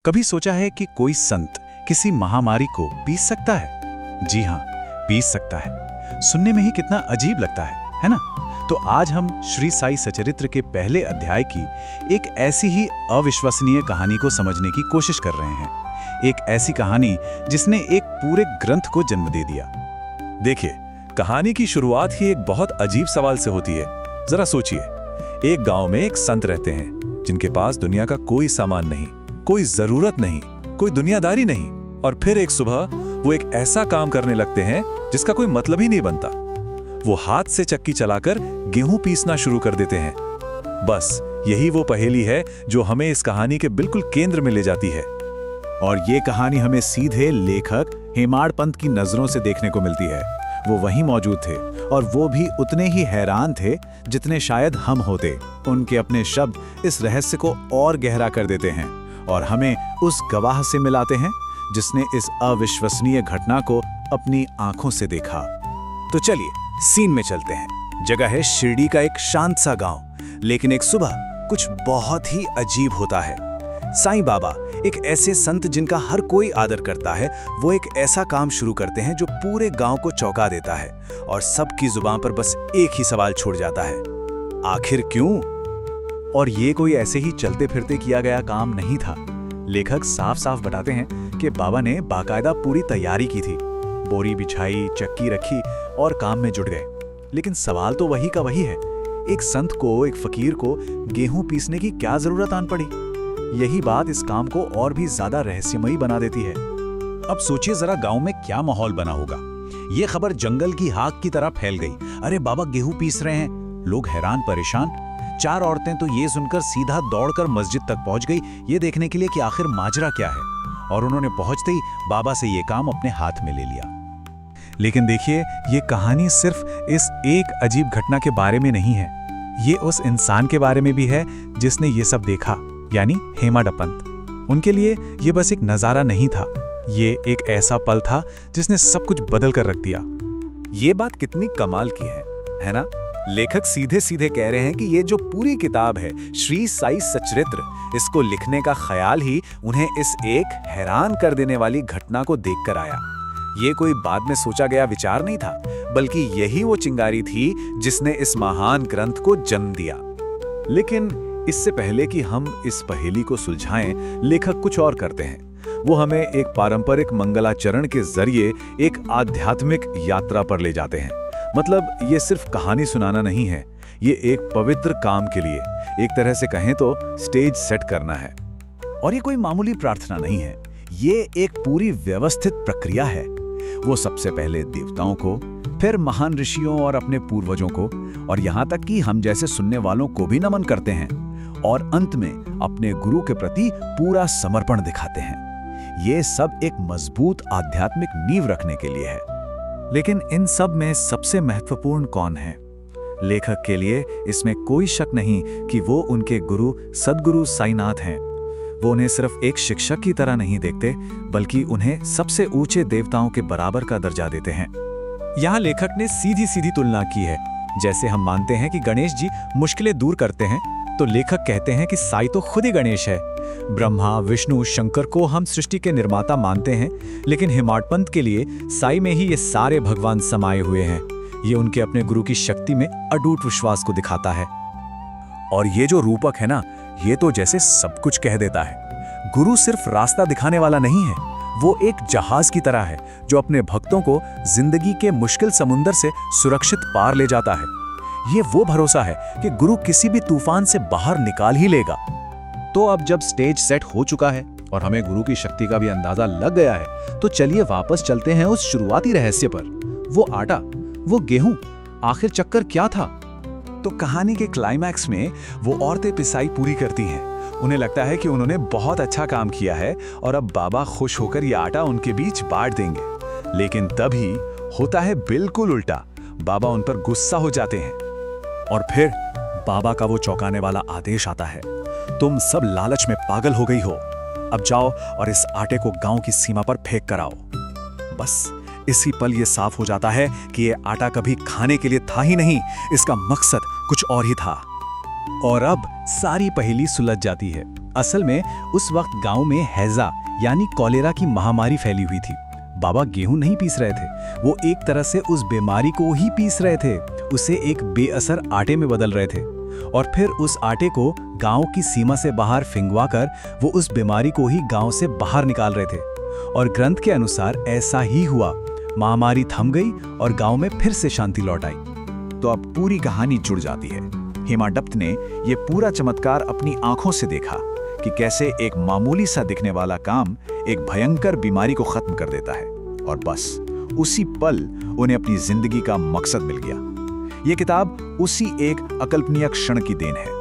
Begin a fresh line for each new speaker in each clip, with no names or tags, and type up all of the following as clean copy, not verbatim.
कभी सोचा है कि कोई संत किसी महामारी को पीस सकता है? जी हाँ, पीस सकता है। सुनने में ही कितना अजीब लगता है ना? तो आज हम श्री साई सचरित्र के पहले अध्याय की एक ऐसी ही अविश्वसनीय कहानी को समझने की कोशिश कर रहे हैं। एक ऐसी कहानी जिसने एक पूरे ग्रंथ को जन्म दे दिया।
देखिए, कहानी की शुरुआत ही एक बहुत अजीब सवाल से होती है। जरा सोचिए, एक गांव में एक संत रहते हैं जिनके पास दुनिया का कोई सामान नहीं, कोई जरूरत नहीं, कोई दुनियादारी नहीं, और फिर एक सुबह वो एक ऐसा काम करने लगते हैं जिसका कोई मतलब ही नहीं बनता। वो हाथ से चक्की चलाकर गेहूं पीसना शुरू कर देते हैं। बस यही वो पहेली है जो हमें इस कहानी के बिल्कुल केंद्र में ले जाती है।
और ये कहानी हमें सीधे लेखक हेमाड पंत की नजरों से देखने को मिलती है। वो वहीं मौजूद थे और वो भी उतने ही हैरान थे जितने शायद हम होते। उनके अपने शब्द इस रहस्य को और गहरा कर देते हैं और हमें उस गवाह से मिलाते हैं जिसने इस अविश्वसनीय घटना को अपनी आंखों से देखा। तो चलिए सीन में चलते हैं। जगह है शिरडी का एक शांत सा गांव। लेकिन एक सुबह कुछ बहुत ही अजीब होता है। साईं बाबा, एक ऐसे संत जिनका हर कोई आदर करता है, वो एक ऐसा काम शुरू करते हैं जो पूरे गांव को चौंका देता है और सबकी जुबान पर बस एक ही सवाल छूट जाता है, आखिर क्यों? और ये कोई ऐसे ही चलते फिरते किया गया काम नहीं था। लेखक साफ साफ बताते हैं कि बाबा ने बाकायदा पूरी तैयारी की थी, बोरी बिछाई, चक्की रखी और काम में जुट गए। लेकिन सवाल तो वही का वही है, एक संत को, एक फकीर को गेहूं पीसने की क्या जरूरत आन पड़ी? यही बात इस काम को और भी ज्यादा रहस्यमयी बना देती है। अब सोचिए जरा, गांव में क्या माहौल बना होगा। ये खबर जंगल की आग की तरह फैल गई। अरे बाबा गेहूं पीस रहे हैं। लोग हैरान परेशान। 4 औरतें तो ये सुनकर सीधा दौड़कर मस्जिद तक पहुंच गई, ये देखने के लिए कि आखिर माजरा क्या है। और उन्होंने पहुंचते ही बाबा से ये काम अपने हाथ में ले लिया। लेकिन देखिए, ये कहानी सिर्फ इस एक अजीब घटना के बारे में नहीं है। ये उस इंसान के बारे में भी है जिसने ये सब देखा, यानी हेमाड पंत। उनके लिए ये बस एक नजारा नहीं था, ये एक ऐसा पल था जिसने सब कुछ बदल कर रख दिया। ये बात कितनी कमाल की है ना? लेखक सीधे सीधे कह रहे हैं कि ये जो पूरी किताब है श्री साई सचरित्र, इसको लिखने का ख्याल ही उन्हें इस एक हैरान कर देने वाली घटना को देखकर आया। ये कोई बाद में सोचा गया विचार नहीं था, बल्कि यही वो चिंगारी थी जिसने इस महान ग्रंथ को जन्म दिया। लेकिन इससे पहले कि हम इस पहेली को सुलझाएं, लेखक कुछ और करते हैं। वो हमें एक पारंपरिक मंगलाचरण के जरिए एक आध्यात्मिक यात्रा पर ले जाते हैं। मतलब ये सिर्फ कहानी सुनाना नहीं है, ये एक पवित्र काम के लिए, एक तरह से कहें तो स्टेज सेट करना है। और ये कोई मामूली प्रार्थना नहीं है, ये एक पूरी व्यवस्थित प्रक्रिया है। वो सबसे पहले देवताओं को, फिर महान ऋषियों और अपने पूर्वजों को, और यहाँ तक कि हम जैसे सुनने वालों को भी नमन करते हैं, और अंत में अपने गुरु के प्रति पूरा समर्पण दिखाते हैं। ये सब एक मजबूत आध्यात्मिक नींव रखने के लिए है। लेकिन इन सब में सबसे महत्वपूर्ण कौन है? लेखक के लिए इसमें कोई शक नहीं कि वो उनके गुरु सद्गुरु साईनाथ हैं। वो उन्हें सिर्फ एक शिक्षक की तरह नहीं देखते, बल्कि उन्हें सबसे ऊंचे देवताओं के बराबर का दर्जा देते हैं। यहाँ लेखक ने सीधी सीधी तुलना की है। जैसे हम मानते हैं कि गणेश जी मुश्किलें दूर करते हैं, तो लेखक कहते हैं कि साई तो खुद ही गणेश है। ब्रह्मा, विष्णु, शंकर को हम सृष्टि के निर्माता मानते हैं, लेकिन हेमाड पंत के लिए साई में ही ये सारे भगवान समाये हुए हैं। ये उनके अपने गुरु की शक्ति में अटूट विश्वास को दिखाता है। और ये जो रूपक है ना, ये तो जैसे सब कुछ कह देता है। गुरु सिर्फ रास्ता दिखाने वाला नहीं है, वो एक जहाज की तरह है जो अपने भक्तों को जिंदगी के मुश्किल समुंदर से सुरक्षित पार ले जाता है। ये वो भरोसा है कि गुरु किसी भी तूफान से बाहर निकाल ही लेगा। तो अब जब स्टेज सेट हो चुका है और हमें गुरु की शक्ति का भी अंदाजा लग गया है, तो चलिए वापस चलते हैं उस शुरुआती रहस्य पर। वो आटा, वो गेहूं, आखिर चक्कर क्या था? तो कहानी के क्लाइमैक्स में वो औरतें पिसाई पूरी करती हैं। उन्हें लगता है कि उन्होंने बहुत अच्छा काम किया है और अब बाबा खुश होकर ये आटा उनके बीच बांट देंगे। लेकिन तभी होता है बिल्कुल उल्टा। बाबा उन पर गुस्सा हो जाते हैं और फिर बाबा का वो चौंकाने वाला आदेश आता है, तुम सब लालच में पागल हो गई हो, अब जाओ और इस आटे को गांव की सीमा पर फेंक कर आओ। बस इसी पल ये साफ हो जाता है कि ये आटा कभी खाने के लिए था ही नहीं, इसका मकसद कुछ और ही था। और अब सारी पहेली सुलझ जाती है।
असल में उस वक्त गांव में हैजा यानी कॉलेरा की महामारी फैली हुई थी। बाबा गेहूं नहीं पीस रहे थे, वो एक तरह से उस बीमारी को ही पीस रहे थे, उसे एक बेअसर आटे में बदल रहे थे और फिर उस आटे को गांव की सीमा से बाहर फिंगवाकर वो उस बीमारी को ही गांव से बाहर निकाल रहे थे। और ग्रंथ के अनुसार ऐसा ही हुआ। महामारी थम गई और गांव में फिर से शांति लौट आई।
तो अब पूरी कहानी जुड़ जाती है। हेमाडप्त ने ये पूरा चमत्कार अपनी आंखों से देखा कि कैसे एक मामूली सा दिखने वाला काम एक भयंकर बीमारी को खत्म कर देता है, और बस उसी पल उन्हें अपनी जिंदगी का मकसद मिल गया। ये किताब उसी एक अकल्पनीय क्षण की देन है।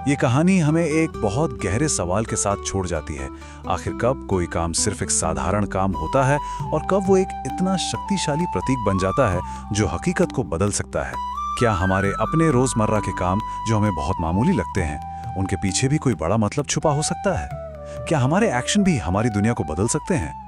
ये कहानी हमें एक बहुत गहरे सवाल के साथ छोड़ जाती है। आखिर कब कोई काम सिर्फ एक साधारण काम होता है और कब वो एक इतना शक्तिशाली प्रतीक बन जाता है जो हकीकत को बदल सकता है। क्या हमारे अपने रोजमर्रा के काम जो हमें बहुत मामूली लगते हैं, उनके पीछे भी कोई बड़ा मतलब छुपा हो सकता है? क्या हमारे एक्शन भी हमारी दुनिया को बदल सकते हैं?